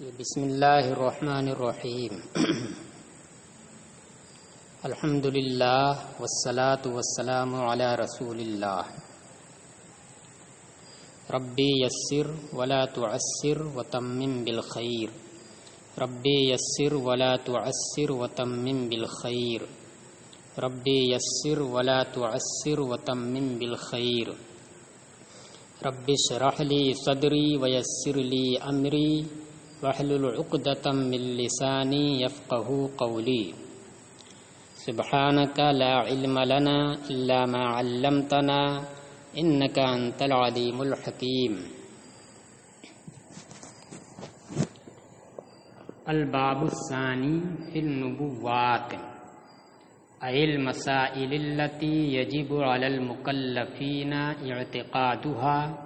بسم اللہ الرحمن الرحیم الحمد للہ والصلاة والسلام علی رسول اللہ ربی یسر ولا تعسر وتمم بالخیر ربی یسر ولا تعسر وتمم بالخیر ربی یسر ولا تعسر وتمم بالخیر رب اشرح لی صدری ویسر لی امری واحلل عقدۃ من لسانی یفقهوا قولی سبحانک لا علم لنا الا ما علمتنا انک انت العلیم الحکیم۔ الباب الثانی فی النبوات ای المسائل التي يجب على المكلفين اعتقادها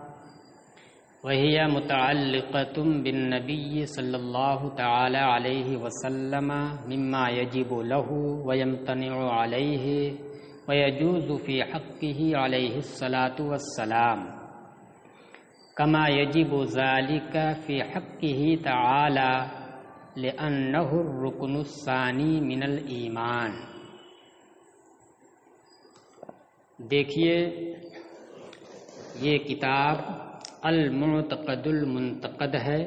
وهي متعلقة بالنبي صلى الله تعالى عليه وسلم مما يجب له ويمتنع عليه ويجوز في حقه عليه الصلاة والسلام كما يجب ذلك في حقه تعالى لأنه الركن الثاني من الإيمان۔ دیکھیے، یہ کتاب المعتقد المنتقد ہے،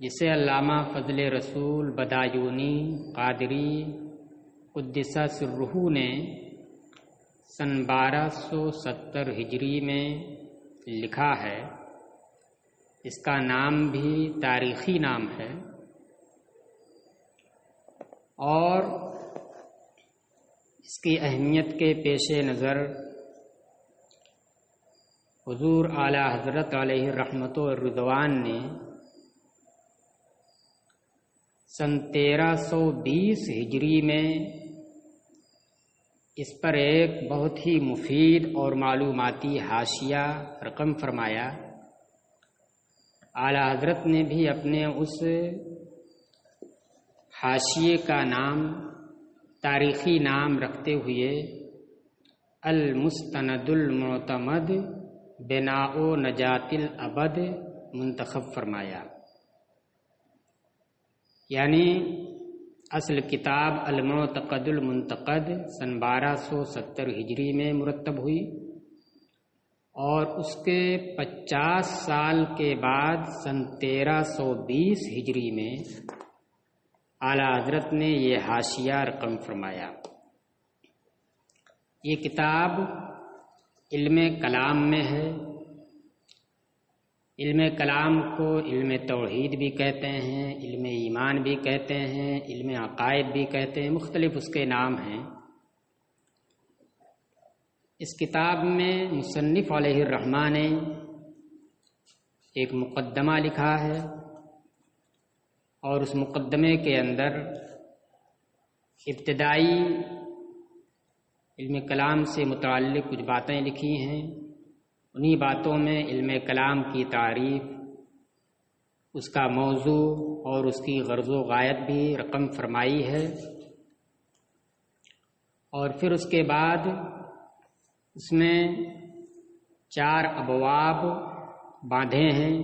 جسے علامہ فضل رسول بدایونی قادری قدس سرہ نے سن 1270 ہجری میں لکھا ہے۔ اس کا نام بھی تاریخی نام ہے، اور اس کی اہمیت کے پیش نظر حضور اعلیٰ حضرت علیہ رحمت و رضوان نے سن 1320 ہجری میں اس پر ایک بہت ہی مفید اور معلوماتی حاشیہ رقم فرمایا۔ اعلیٰ حضرت نے بھی اپنے اس حاشیے کا نام تاریخی نام رکھتے ہوئے المستند المعتمد بناء نجات الابد منتخب فرمایا، یعنی اصل کتاب المعتقد المنتقد سن 1270 ہجری میں مرتب ہوئی، اور اس کے 50 سال کے بعد سن 1320 ہجری میں اعلیٰ حضرت نے یہ حاشیہ رقم فرمایا۔ یہ کتاب علم کلام میں ہے۔ علم کلام کو علم توحید بھی کہتے ہیں، علم ایمان بھی کہتے ہیں، علم عقائد بھی کہتے ہیں، مختلف اس کے نام ہیں۔ اس کتاب میں مصنف علیہ الرحمہ نے ایک مقدمہ لکھا ہے، اور اس مقدمے کے اندر ابتدائی علم کلام سے متعلق کچھ باتیں لکھی ہیں۔ انہی باتوں میں علم کلام کی تعریف، اس کا موضوع اور اس کی غرض و غایت بھی رقم فرمائی ہے، اور پھر اس کے بعد اس میں 4 ابواب باندھے ہیں۔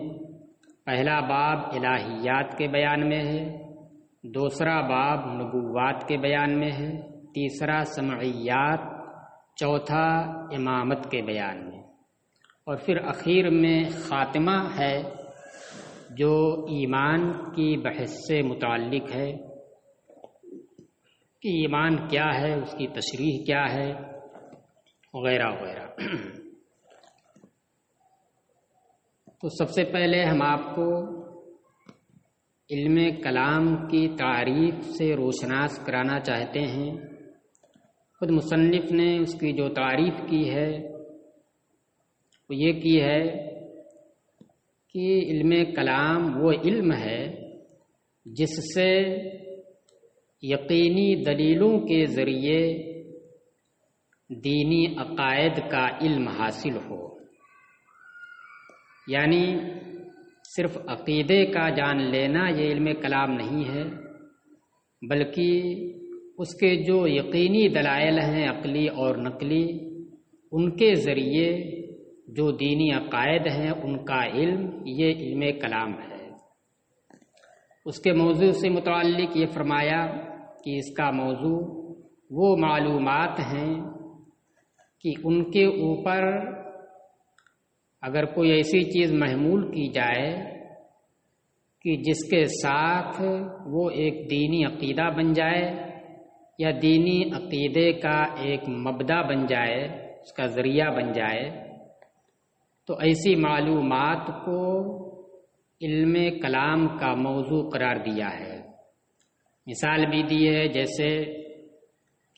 پہلا باب الہیات کے بیان میں ہے، دوسرا باب نبوات کے بیان میں ہے، تیسرا سمعیات، چوتھا امامت کے بیان میں، اور پھر اخیر میں خاتمہ ہے جو ایمان کی بحث سے متعلق ہے کہ ایمان کیا ہے، اس کی تشریح کیا ہے، وغیرہ وغیرہ۔ تو سب سے پہلے ہم آپ کو علم کلام کی تعریف سے روشناس کرانا چاہتے ہیں۔ خود مصنف نے اس کی جو تعریف کی ہے وہ یہ کی ہے کہ علم کلام وہ علم ہے جس سے یقینی دلیلوں کے ذریعے دینی عقائد کا علم حاصل ہو، یعنی صرف عقیدے کا جان لینا یہ علم کلام نہیں ہے، بلکہ اس کے جو یقینی دلائل ہیں عقلی اور نقلی، ان کے ذریعے جو دینی عقائد ہیں ان کا علم، یہ علم کلام ہے۔ اس کے موضوع سے متعلق یہ فرمایا کہ اس کا موضوع وہ معلومات ہیں کہ ان کے اوپر اگر کوئی ایسی چیز محمول کی جائے کہ جس کے ساتھ وہ ایک دینی عقیدہ بن جائے یا دینی عقیدے کا ایک مبدا بن جائے، اس کا ذریعہ بن جائے، تو ایسی معلومات کو علم کلام کا موضوع قرار دیا ہے۔ مثال بھی دی ہے، جیسے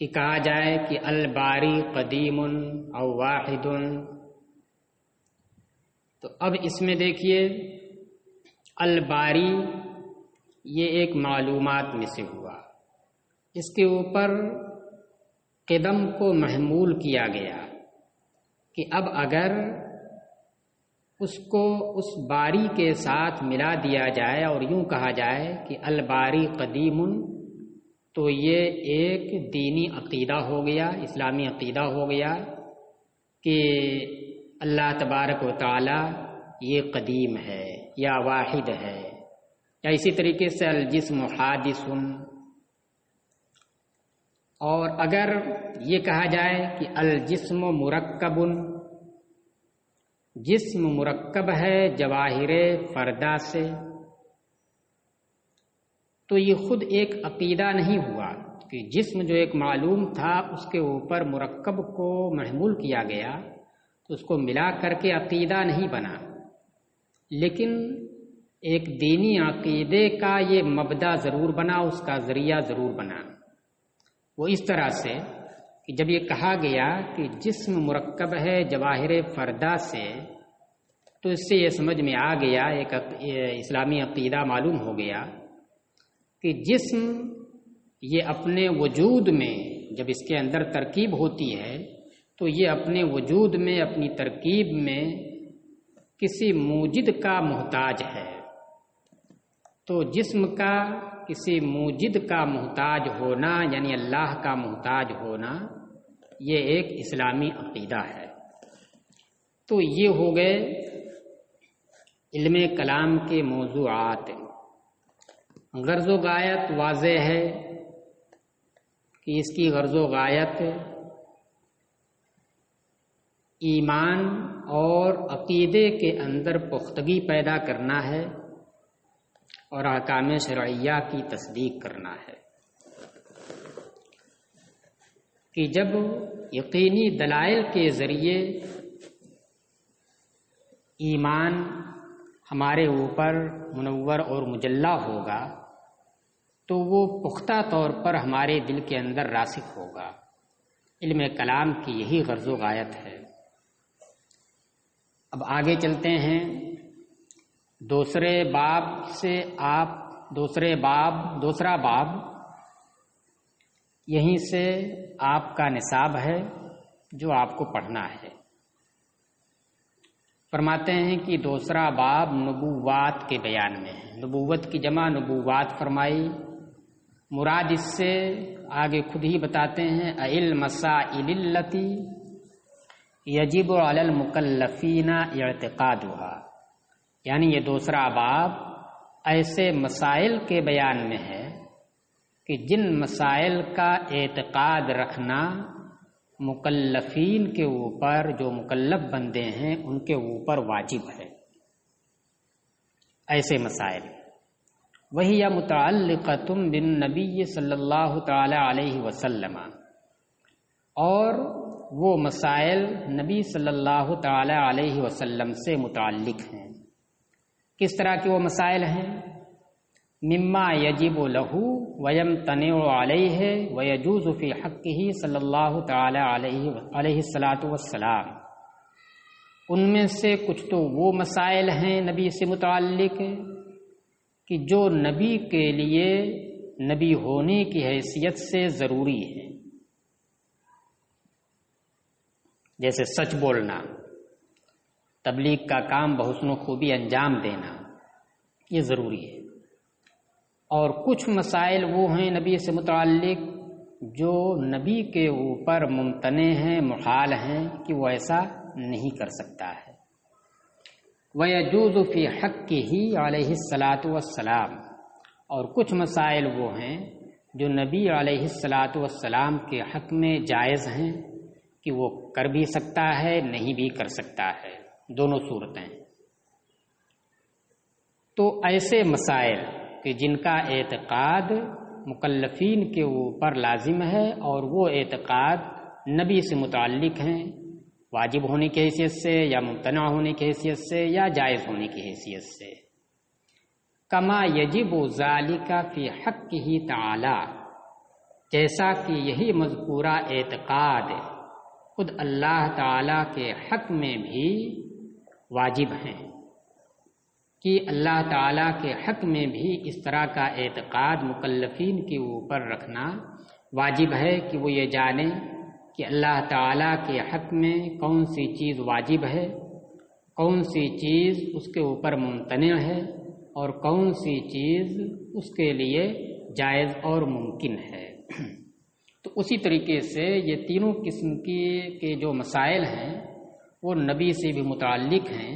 کہ کہا جائے کہ الباری قدیم او واحد، تو اب اس میں دیکھیے الباری یہ ایک معلومات میں سے ہوا، اس کے اوپر قدم کو محمول کیا گیا کہ اب اگر اس کو اس باری کے ساتھ ملا دیا جائے اور یوں کہا جائے کہ الباری قدیم، تو یہ ایک دینی عقیدہ ہو گیا، اسلامی عقیدہ ہو گیا کہ اللہ تبارک و تعالی یہ قدیم ہے یا واحد ہے، یا اسی طریقے سے الجسم حادث۔ اور اگر یہ کہا جائے کہ الجسم مرکب، جسم مرکب ہے جواہر فردہ سے، تو یہ خود ایک عقیدہ نہیں ہوا کہ جسم جو ایک معلوم تھا اس کے اوپر مرکب کو محمول کیا گیا تو اس کو ملا کر کے عقیدہ نہیں بنا، لیکن ایک دینی عقیدے کا یہ مبدا ضرور بنا، اس کا ذریعہ ضرور بنا۔ وہ اس طرح سے کہ جب یہ کہا گیا کہ جسم مرکب ہے جواہر فردہ سے، تو اس سے یہ سمجھ میں آ گیا، ایک اسلامی عقیدہ معلوم ہو گیا کہ جسم یہ اپنے وجود میں جب اس کے اندر ترکیب ہوتی ہے تو یہ اپنے وجود میں، اپنی ترکیب میں کسی موجد کا محتاج ہے۔ تو جسم کا کسی موجد کا محتاج ہونا، یعنی اللہ کا محتاج ہونا، یہ ایک اسلامی عقیدہ ہے۔ تو یہ ہو گئے علم کلام کے موضوعات۔ غرض و غایت واضح ہے کہ اس کی غرض و غایت ایمان اور عقیدے کے اندر پختگی پیدا کرنا ہے اور احکام شرعیہ کی تصدیق کرنا ہے کہ جب یقینی دلائل کے ذریعے ایمان ہمارے اوپر منور اور مجلہ ہوگا تو وہ پختہ طور پر ہمارے دل کے اندر راسخ ہوگا۔ علم کلام کی یہی غرض و غایت ہے۔ اب آگے چلتے ہیں، دوسرا باب یہیں سے آپ کا نصاب ہے جو آپ کو پڑھنا ہے۔ فرماتے ہیں کہ دوسرا باب نبوات کے بیان میں ہے۔ نبوت کی جمع نبوات فرمائی، مراد اس سے آگے خود ہی بتاتے ہیں المسائل التی یجب علی المکلفین اعتقادها، یعنی یہ دوسرا باب ایسے مسائل کے بیان میں ہے کہ جن مسائل کا اعتقاد رکھنا مکلفین کے اوپر، جو مکلف بندے ہیں ان کے اوپر واجب ہے۔ ایسے مسائل وہی متعلقۃ بالنبی صلی اللہ تعالی علیہ وسلم، اور وہ مسائل نبی صلی اللہ تعالی علیہ وسلم سے متعلق ہیں۔ کس طرح کے وہ مسائل ہیں؟ مما یجب لہ ویمتنع علیہ ویجوز فی حقہ صلی اللہ تعالی علیہ الصلاۃ والسلام، ان میں سے کچھ تو وہ مسائل ہیں نبی سے متعلق کہ جو نبی کے لیے نبی ہونے کی حیثیت سے ضروری ہے، جیسے سچ بولنا، تبلیغ کا کام بحسن و خوبی انجام دینا، یہ ضروری ہے۔ اور کچھ مسائل وہ ہیں نبی سے متعلق جو نبی کے اوپر ممتنع ہیں، محال ہیں کہ وہ ایسا نہیں کر سکتا ہے۔ وَيَجُوزُ فِي حَقِّهِ عَلَيْهِ الصَّلَاةُ وَالسَّلَامُ، اور کچھ مسائل وہ ہیں جو نبی علیہ الصلاۃ والسلام کے حق میں جائز ہیں کہ وہ کر بھی سکتا ہے نہیں بھی کر سکتا ہے، دونوں صورتیں۔ تو ایسے مسائل کہ جن کا اعتقاد مکلفین کے اوپر لازم ہے اور وہ اعتقاد نبی سے متعلق ہیں، واجب ہونے کی حیثیت سے یا ممتنع ہونے کی حیثیت سے یا جائز ہونے کی حیثیت سے، کما یجب ذالک فی حقہ تعالی، جیسا کہ یہی مذکورہ اعتقاد خود اللہ تعالی کے حق میں بھی واجب ہیں، کہ اللہ تعالیٰ کے حق میں بھی اس طرح کا اعتقاد مکلفین کے اوپر رکھنا واجب ہے کہ وہ یہ جانیں کہ اللہ تعالیٰ کے حق میں کون سی چیز واجب ہے، کون سی چیز اس کے اوپر ممتنع ہے اور کون سی چیز اس کے لیے جائز اور ممکن ہے۔ تو اسی طریقے سے یہ تینوں قسم کے جو مسائل ہیں وہ نبی سے بھی متعلق ہیں۔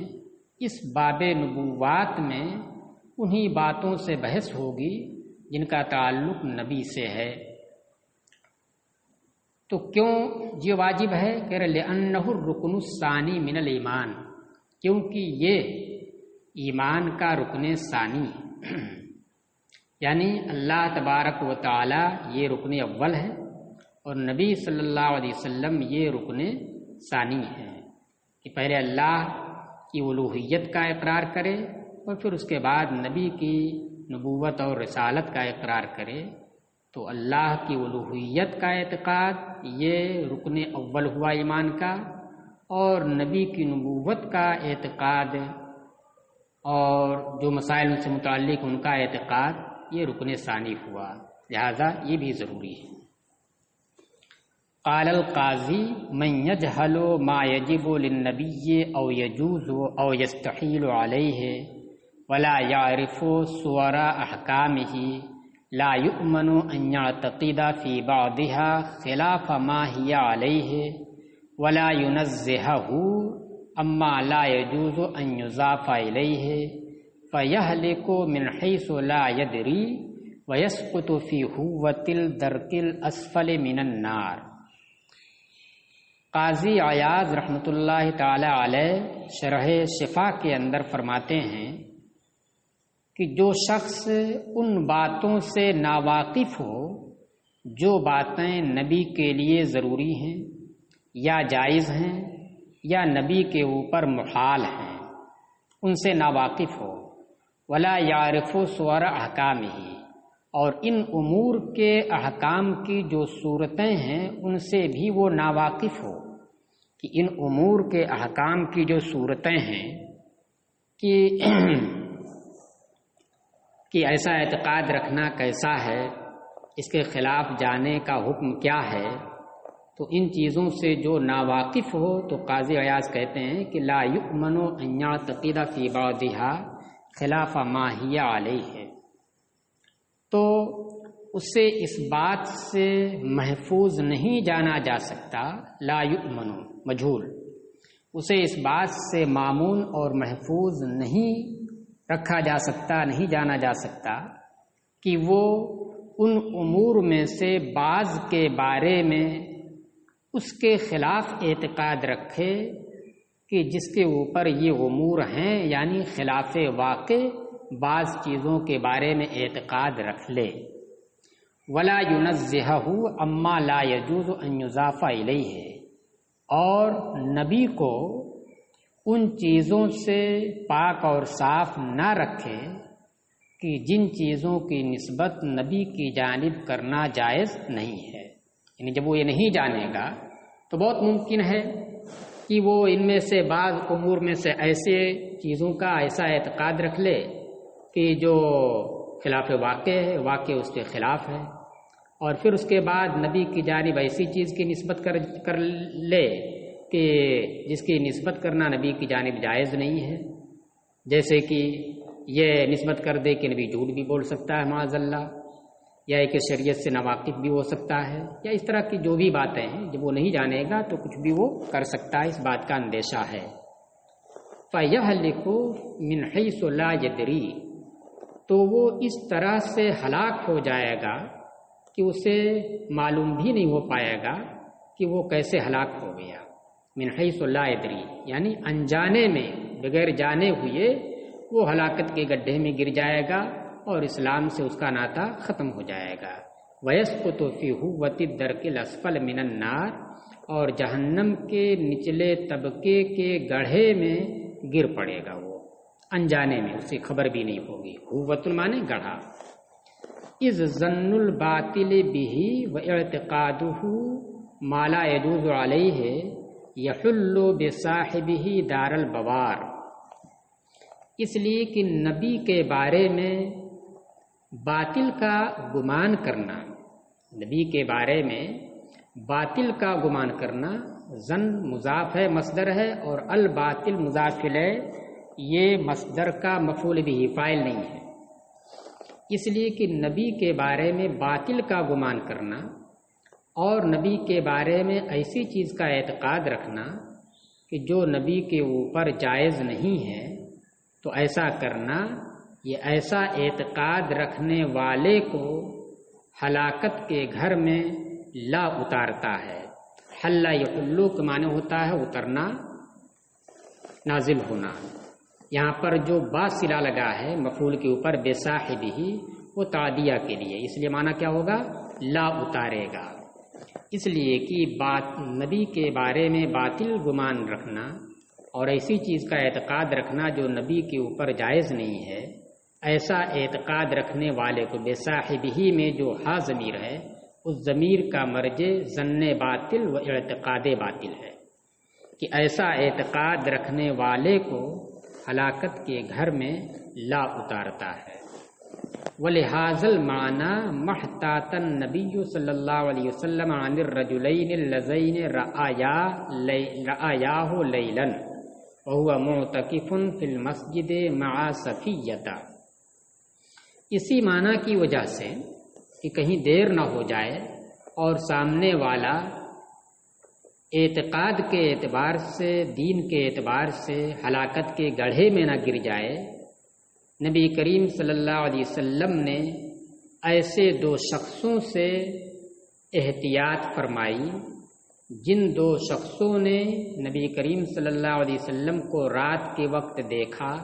اس باب نبوات میں انہی باتوں سے بحث ہوگی جن کا تعلق نبی سے ہے۔ تو کیوں یہ واجب ہے؟ کہہ رہے لِأَنَّهُ الرُّكْنُ الثَّانِي مِنَ الْإِيمَانِ، کیونکہ یہ ایمان کا رکن ثانی ہے، یعنی اللہ تبارک و تعالی یہ رکن اول ہے اور نبی صلی اللہ علیہ وسلم یہ رکن ثانی ہے، کہ پہلے اللہ کی الوہیت کا اقرار کرے اور پھر اس کے بعد نبی کی نبوت اور رسالت کا اقرار کرے۔ تو اللہ کی الوہیت کا اعتقاد یہ رکن اول ہوا ایمان کا، اور نبی کی نبوت کا اعتقاد اور جو مسائل ان سے متعلق ان کا اعتقاد یہ رکن ثانی ہوا، لہذا یہ بھی ضروری ہے۔ قال القاضی من یجہل ما یجب للنبی او یجوز او یستحیل علیہ ولا یعرف صور احکامہ لا یؤمن ان یعتقد فی بعضها خلاف ما ہی علیہ ولا ینزہہ اما لا یجوز ان یضاف الیہ فیہلک من حیث لا یدری ویسقط فی حوۃ الدرک الاسفل من النار۔ قاضی عیاض رحمۃ اللہ تعالی علیہ شرح شفا کے اندر فرماتے ہیں کہ جو شخص ان باتوں سے ناواقف ہو جو باتیں نبی کے لیے ضروری ہیں یا جائز ہیں یا نبی کے اوپر محال ہیں، ان سے ناواقف ہو، ولا یعرف صور احکامہ، اور ان امور کے احکام کی جو صورتیں ہیں ان سے بھی وہ ناواقف ہو، کہ ان امور کے احکام کی جو صورتیں ہیں کہ ایسا اعتقاد رکھنا کیسا ہے، اس کے خلاف جانے کا حکم کیا ہے، تو ان چیزوں سے جو ناواقف ہو تو قاضی عیاض کہتے ہیں کہ لا یؤمن ان یعتقد فی بعضها خلاف ما ہی علیہ، تو اسے اس بات سے محفوظ نہیں جانا جا سکتا، لا یؤمن مجھول، اسے اس بات سے مامون اور محفوظ نہیں رکھا جا سکتا، نہیں جانا جا سکتا کہ وہ ان امور میں سے بعض کے بارے میں اس کے خلاف اعتقاد رکھے کہ جس کے اوپر یہ امور ہیں، یعنی خلاف واقع بعض چیزوں کے بارے میں اعتقاد رکھ لے۔ ولا ینزہہ اما لا یجوز ان یضاف الیہ، اور نبی کو ان چیزوں سے پاک اور صاف نہ رکھے کہ جن چیزوں کی نسبت نبی کی جانب کرنا جائز نہیں ہے، یعنی جب وہ یہ نہیں جانے گا تو بہت ممکن ہے کہ وہ ان میں سے بعض امور میں سے ایسے چیزوں کا ایسا اعتقاد رکھ لے کہ جو خلاف واقع ہے، واقع اس کے خلاف ہے، اور پھر اس کے بعد نبی کی جانب ایسی چیز کی نسبت کر لے کہ جس کی نسبت کرنا نبی کی جانب جائز نہیں ہے، جیسے کہ یہ نسبت کر دے کہ نبی جھوٹ بھی بول سکتا ہے معاذ اللہ، یا ایک شریعت سے ناواقف بھی ہو سکتا ہے، یا اس طرح کی جو بھی باتیں ہیں جب وہ نہیں جانے گا تو کچھ بھی وہ کر سکتا ہے، اس بات کا اندیشہ ہے۔ فَيَهْلِكُ مِنْ حَيْثُ لَا يَدْرِي، تو وہ اس طرح سے ہلاک ہو جائے گا کہ اسے معلوم بھی نہیں ہو پائے گا کہ وہ کیسے ہلاک ہو گیا. من حیث لا یدری، یعنی انجانے میں، بغیر جانے ہوئے وہ ہلاکت کے گڈھے میں گر جائے گا اور اسلام سے اس کا ناطہ ختم ہو جائے گا. وَيَسْقُطُ فِي هُوَّةِ الدَّرْكِ الْأَسْفَلِ مِنَ النَّارِ، اور جہنم کے نچلے طبقے کے گڑھے میں گر پڑے گا. وہ انجانے میں، اسے خبر بھی نہیں ہوگی. ہوۃ المانے گڑھا. اذ ظن الباطل به واعتقاده ما لا يجوز عليه یحل بصاحبہ دار البوار، اس لیے کہ نبی کے بارے میں باطل کا گمان کرنا، نبی کے بارے میں باطل کا گمان کرنا، ظن مضاف ہے مصدر ہے اور الباطل مضاف ہے، یہ مصدر کا مفعول بھی فاعل نہیں ہے. اس لیے کہ نبی کے بارے میں باطل کا گمان کرنا اور نبی کے بارے میں ایسی چیز کا اعتقاد رکھنا کہ جو نبی کے اوپر جائز نہیں ہے، تو ایسا کرنا یہ ایسا اعتقاد رکھنے والے کو ہلاکت کے گھر میں لا اتارتا ہے. حل یحلو کے معنی ہوتا ہے اترنا، نازل ہونا. یہاں پر جو با صلہ لگا ہے مفعول کے اوپر بصاحبہ، وہ تعدیہ کے لیے، اس لیے معنی کیا ہوگا؟ لا اتارے گا. اس لیے کہ نبی کے بارے میں باطل گمان رکھنا اور ایسی چیز کا اعتقاد رکھنا جو نبی کے اوپر جائز نہیں ہے، ایسا اعتقاد رکھنے والے کو بصاحبہ میں جو ہا ضمیر ہے، اس ضمیر کا مرجع ظن باطل و اعتقاد باطل ہے، کہ ایسا اعتقاد رکھنے والے کو ہلاکت کے گھر میں لا اتارتا ہے. وَلِهَذَا الْمَعْنَى مَحْتَاطَ النَّبِيُّ صلی اللہ علیہ وسلم عن الرجلین اللذین رآیاہ لیلا وهو معتکف فی المسجد مع صفیہ. اسی معنی کی وجہ سے کہ کہیں دیر نہ ہو جائے اور سامنے والا اعتقاد کے اعتبار سے، دین کے اعتبار سے ہلاکت کے گڑھے میں نہ گر جائے، نبی کریم صلی اللہ علیہ وسلم نے ایسے دو شخصوں سے احتیاط فرمائی، جن دو شخصوں نے نبی کریم صلی اللہ علیہ وسلم کو رات کے وقت دیکھا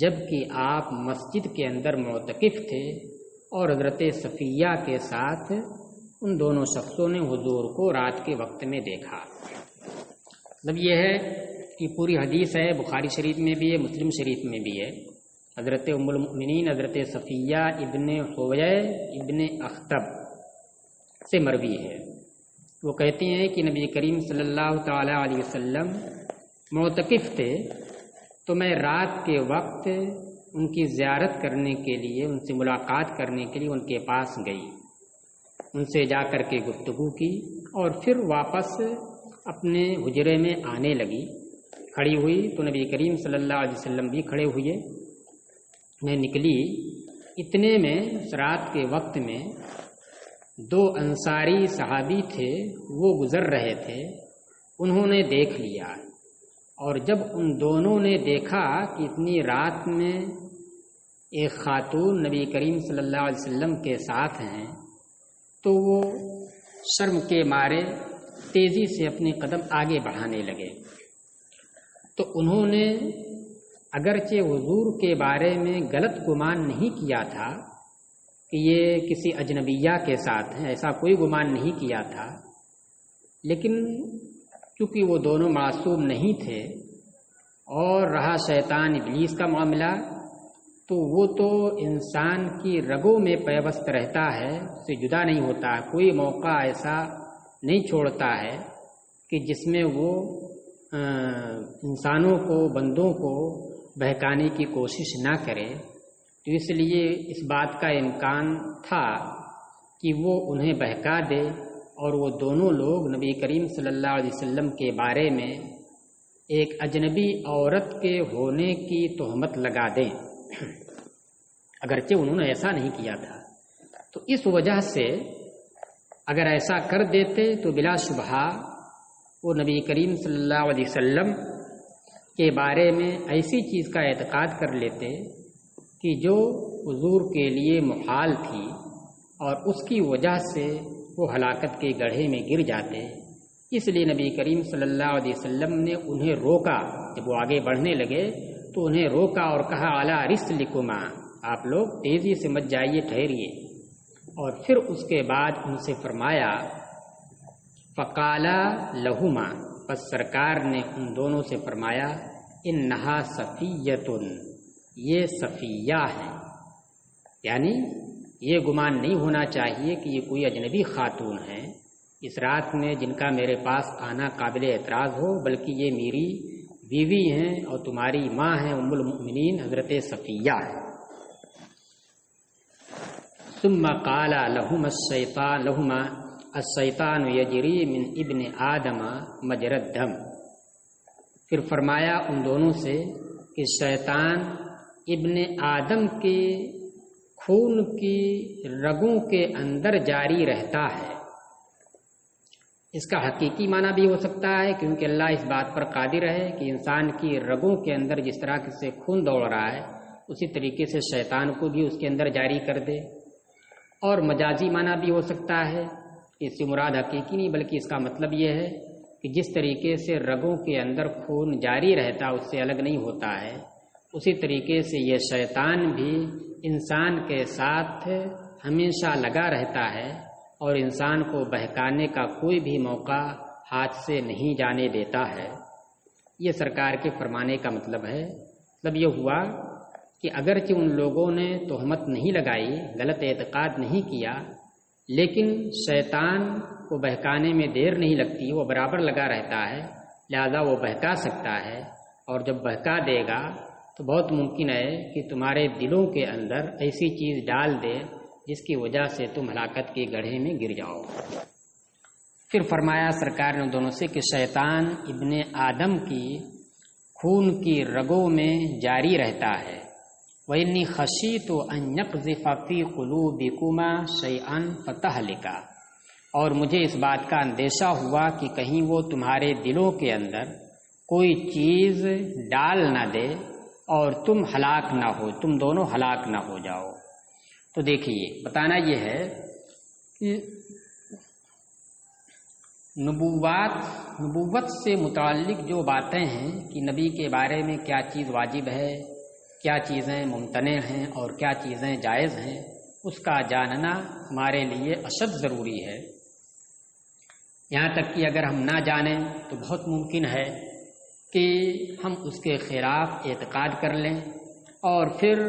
جبکہ آپ مسجد کے اندر معتکف تھے، اور حضرت صفیہ کے ساتھ ان دونوں شخصوں نے حضور کو رات کے وقت میں دیکھا. مطلب یہ ہے کہ پوری حدیث ہے، بخاری شریف میں بھی ہے، مسلم شریف میں بھی ہے. حضرت ام المؤمنین حضرت صفیہ ابن حویہ ابن اخطب سے مروی ہے. وہ کہتے ہیں کہ نبی کریم صلی اللہ تعالی علیہ وسلم معتکف تھے، تو میں رات کے وقت ان کی زیارت کرنے کے لیے، ان سے ملاقات کرنے کے لیے ان کے پاس گئی، ان سے جا کر کے گفتگو کی اور پھر واپس اپنے حجرے میں آنے لگی. کھڑی ہوئی تو نبی کریم صلی اللہ علیہ وسلم بھی کھڑے ہوئے. میں نکلی، اتنے میں رات کے وقت میں دو انصاری صحابی تھے، وہ گزر رہے تھے، انہوں نے دیکھ لیا. اور جب ان دونوں نے دیکھا کہ اتنی رات میں ایک خاتون نبی کریم صلی اللہ علیہ وسلم کے ساتھ ہیں، تو وہ شرم کے مارے تیزی سے اپنے قدم آگے بڑھانے لگے. تو انہوں نے اگرچہ حضور کے بارے میں غلط گمان نہیں کیا تھا کہ یہ کسی اجنبیہ کے ساتھ ہیں، ایسا کوئی گمان نہیں کیا تھا، لیکن چونکہ وہ دونوں معصوم نہیں تھے اور رہا شیطان ابلیس کا معاملہ، تو وہ تو انسان کی رگوں میں پیوست رہتا ہے، اس سے جدا نہیں ہوتا. کوئی موقع ایسا نہیں چھوڑتا ہے کہ جس میں وہ انسانوں کو، بندوں کو بہکانے کی کوشش نہ کرے. تو اس لیے اس بات کا امکان تھا کہ وہ انہیں بہکا دے اور وہ دونوں لوگ نبی کریم صلی اللہ علیہ وسلم کے بارے میں ایک اجنبی عورت کے ہونے کی تہمت لگا دیں، اگرچہ انہوں نے ایسا نہیں کیا تھا. تو اس وجہ سے اگر ایسا کر دیتے تو بلا شبہ وہ نبی کریم صلی اللہ علیہ وسلم کے بارے میں ایسی چیز کا اعتقاد کر لیتے کہ جو حضور کے لیے محال تھی اور اس کی وجہ سے وہ ہلاکت کے گڑھے میں گر جاتے، اس لیے نبی کریم صلی اللہ علیہ وسلم نے انہیں روکا۔ جب وہ آگے بڑھنے لگے تو انہیں روکا اور کہا علی رسلکما، آپ لوگ تیزی سے مت جائیے، ٹھہریے۔ اور پھر اس کے بعد ان سے فرمایا فقالا لہما، پس سرکار نے ان دونوں سے فرمایا انہا صفیۃ، یہ صفیہ ہے، یعنی یہ گمان نہیں ہونا چاہیے کہ یہ کوئی اجنبی خاتون ہے اس رات میں جن کا میرے پاس آنا قابل اعتراض ہو، بلکہ یہ میری بیوی ہیں اور تمہاری ماں ہیں، ام المؤمنین حضرت صفیہ ہے۔ ثم قال لهما الشیطان یجری من ابن آدم مجری الدم، پھر فرمایا ان دونوں سے کہ شیطان ابن آدم کے خون کی رگوں کے اندر جاری رہتا ہے۔ اس کا حقیقی معنی بھی ہو سکتا ہے کیونکہ اللہ اس بات پر قادر ہے کہ انسان کی رگوں کے اندر جس طرح سے خون دوڑ رہا ہے اسی طریقے سے شیطان کو بھی اس کے اندر جاری کر دے، اور مجازی معنی بھی ہو سکتا ہے، اس سے مراد حقیقی نہیں بلکہ اس کا مطلب یہ ہے کہ جس طریقے سے رگوں کے اندر خون جاری رہتا اس سے الگ نہیں ہوتا ہے، اسی طریقے سے یہ شیطان بھی انسان کے ساتھ ہمیشہ لگا رہتا ہے اور انسان کو بہکانے کا کوئی بھی موقع ہاتھ سے نہیں جانے دیتا ہے۔ یہ سرکار کے فرمانے کا مطلب ہے۔ مطلب یہ ہوا کہ اگرچہ ان لوگوں نے تہمت نہیں لگائی، غلط اعتقاد نہیں کیا، لیکن شیطان کو بہکانے میں دیر نہیں لگتی، وہ برابر لگا رہتا ہے، لہذا وہ بہکا سکتا ہے، اور جب بہکا دے گا تو بہت ممکن ہے کہ تمہارے دلوں کے اندر ایسی چیز ڈال دے جس کی وجہ سے تم ہلاکت کے گڑھے میں گر جاؤ۔ پھر فرمایا سرکار نے دونوں سے کہ شیطان ابن آدم کی خون کی رگوں میں جاری رہتا ہے۔ وَإِنِّي خَشِيتُ أَن يَقْذِفَ فِي قُلُوبِكُمَا شَيْئًا فَتَهْلِكَا، اور مجھے اس بات کا اندیشہ ہوا کہ کہیں وہ تمہارے دلوں کے اندر کوئی چیز ڈال نہ دے اور تم ہلاک نہ ہو، تم دونوں ہلاک نہ ہو جاؤ۔ تو دیکھیے بتانا یہ ہے کہ نبوت سے متعلق جو باتیں ہیں کہ نبی کے بارے میں کیا چیز واجب ہے، کیا چیزیں ممتنع ہیں اور کیا چیزیں جائز ہیں، اس کا جاننا ہمارے لیے اشد ضروری ہے۔ یہاں تک کہ اگر ہم نہ جانیں تو بہت ممکن ہے کہ ہم اس کے خلاف اعتقاد کر لیں اور پھر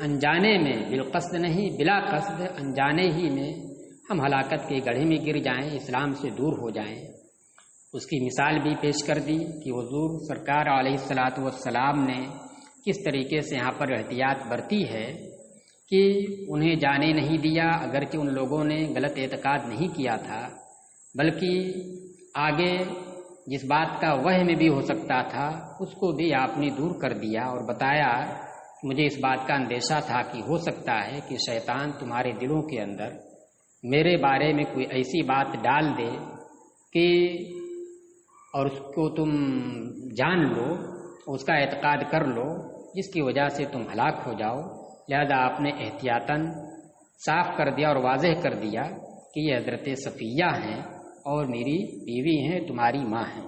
انجانے میں، بالقصد نہیں بلا قصد انجانے ہی میں ہم ہلاکت کے گڑھے میں گر جائیں، اسلام سے دور ہو جائیں۔ اس کی مثال بھی پیش کر دی کہ حضور سرکار علیہ الصلاۃ والسلام نے کس طریقے سے یہاں پر احتیاط برتی ہے کہ انہیں جانے نہیں دیا، اگرچہ ان لوگوں نے غلط اعتقاد نہیں کیا تھا، بلکہ آگے جس بات کا وہم بھی ہو سکتا تھا اس کو بھی آپ نے دور کر دیا اور بتایا مجھے اس بات کا اندیشہ تھا کہ ہو سکتا ہے کہ شیطان تمہارے دلوں کے اندر میرے بارے میں کوئی ایسی بات ڈال دے کہ اور اس کو تم جان لو، اس کا اعتقاد کر لو، جس کی وجہ سے تم ہلاک ہو جاؤ۔ لہذا آپ نے احتیاطاً صاف کر دیا اور واضح کر دیا کہ یہ حضرت صفیہ ہیں اور میری بیوی ہیں، تمہاری ماں ہیں۔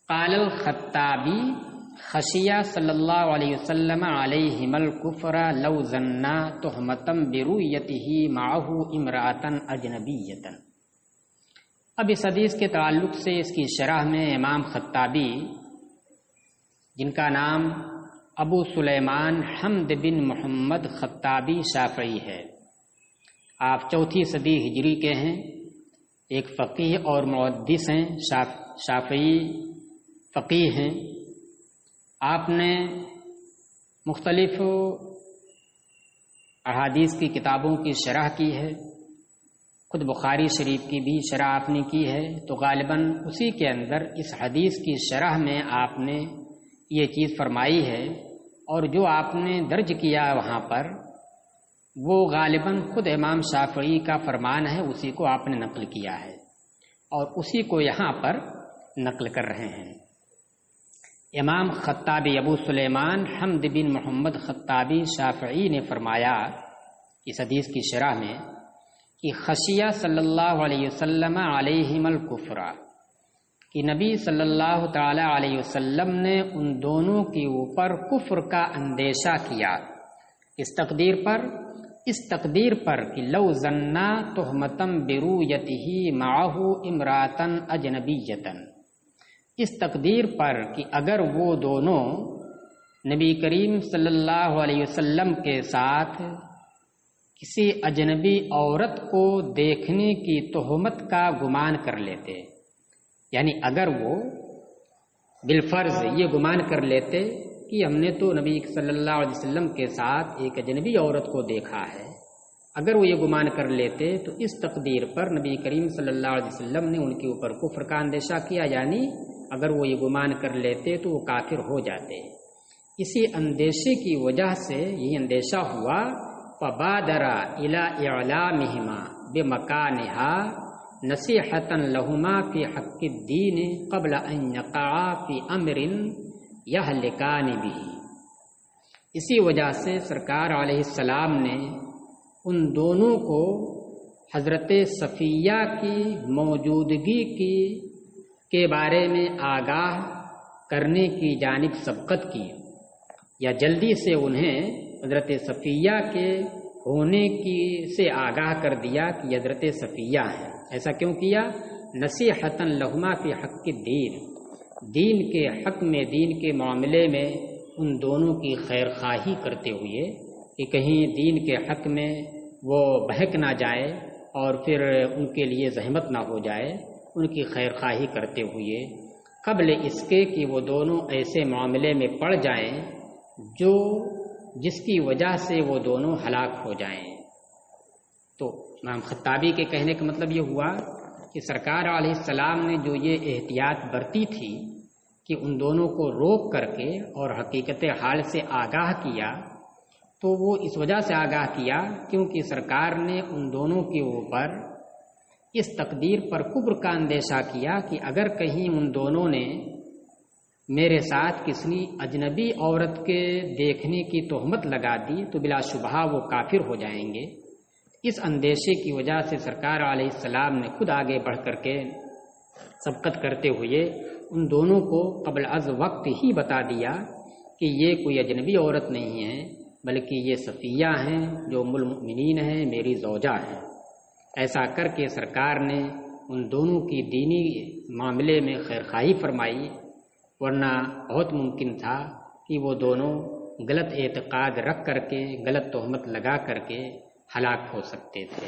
قال الخطابی خشیہ صلی اللہ علیہ وسلم علیہم الکفر لو ظنا تہمتا برؤیتہ معہ امرأۃ اجنبیۃ۔ اب اس حدیث کے تعلق سے اس کی شرح میں امام خطابی، جن کا نام ابو سلیمان حمد بن محمد خطابی شافعی ہے، آپ 4 صدی ہجری کے ہیں، ایک فقیہ اور محدث ہیں، شافعی فقیہ ہیں۔ آپ نے مختلف احادیث کی کتابوں کی شرح کی ہے، خود بخاری شریف کی بھی شرح آپ نے کی ہے، تو غالباً اسی کے اندر اس حدیث کی شرح میں آپ نے یہ چیز فرمائی ہے، اور جو آپ نے درج کیا وہاں پر وہ غالباً خود امام شافعی کا فرمان ہے، اسی کو آپ نے نقل کیا ہے اور اسی کو یہاں پر نقل کر رہے ہیں۔ امام خطابی ابو سلیمان حمد بن محمد خطابی شافعی نے فرمایا اس حدیث کی شرح میں کہ خشیہ صلی اللہ علیہ وسلم علیہم الکفر، کہ نبی صلی اللہ تعالی علیہ وسلم نے ان دونوں کے اوپر کفر کا اندیشہ کیا، اس تقدیر پر کہ لو ظنا تہمتم برؤیتہ معہ امراتن اجنبیۃ، اس تقدیر پر کہ اگر وہ دونوں نبی کریم صلی اللہ علیہ وسلم کے ساتھ کسی اجنبی عورت کو دیکھنے کی تہمت کا گمان کر لیتے، یعنی اگر وہ بالفرض یہ گمان کر لیتے کہ ہم نے تو نبی صلی اللہ علیہ وسلم کے ساتھ ایک اجنبی عورت کو دیکھا ہے، اگر وہ یہ گمان کر لیتے تو اس تقدیر پر نبی کریم صلی اللہ علیہ وسلم نے ان کے اوپر کفر کا اندیشہ کیا، یعنی اگر وہ یہ گمان کر لیتے تو وہ کافر ہو جاتے۔ اسی اندیشے کی وجہ سے یہ اندیشہ ہوا، فبادر الی اعلامہما بمکانہا نصیحۃ لہما فی حق الدین قبل ان یقعا فی امر یہلکان بہ، اسی وجہ سے سرکار علیہ السلام نے ان دونوں کو حضرت صفیہ کی موجودگی کے بارے میں آگاہ کرنے کی جانب سبقت کی، یا جلدی سے انہیں حضرت صفیہ کے ہونے کی سے آگاہ کر دیا کہ حضرت صفیہ ہیں۔ ایسا کیوں کیا؟ نصیحۃ لہما فی حق الدین، دین کے حق میں، دین کے معاملے میں ان دونوں کی خیر خواہی کرتے ہوئے کہ کہیں دین کے حق میں وہ بہک نہ جائے اور پھر ان کے لیے زحمت نہ ہو جائے، ان کی خیر خواہی کرتے ہوئے قبل اس کے کہ وہ دونوں ایسے معاملے میں پڑ جائیں جس کی وجہ سے وہ دونوں ہلاک ہو جائیں۔ تو امام خطابی کے کہنے کا مطلب یہ ہوا کہ سرکار علیہ السلام نے جو یہ احتیاط برتی تھی کہ ان دونوں کو روک کر کے اور حقیقت حال سے آگاہ کیا، تو وہ اس وجہ سے آگاہ کیا کیونکہ سرکار نے ان دونوں کے اوپر اس تقدیر پر کفر کا اندیشہ کیا کہ اگر کہیں ان دونوں نے میرے ساتھ کسی اجنبی عورت کے دیکھنے کی تہمت لگا دی تو بلا شبہ وہ کافر ہو جائیں گے۔ اس اندیشے کی وجہ سے سرکار علیہ السلام نے خود آگے بڑھ کر کے سبقت کرتے ہوئے ان دونوں کو قبل از وقت ہی بتا دیا کہ یہ کوئی اجنبی عورت نہیں ہے بلکہ یہ صفیہ ہیں جو ام المؤمنین ہیں، میری زوجہ ہیں۔ ایسا کر کے سرکار نے ان دونوں کی دینی معاملے میں خیرخواہی فرمائی، ورنہ بہت ممکن تھا کہ وہ دونوں غلط اعتقاد رکھ کر کے، غلط تہمت لگا کر کے ہلاک ہو سکتے تھے۔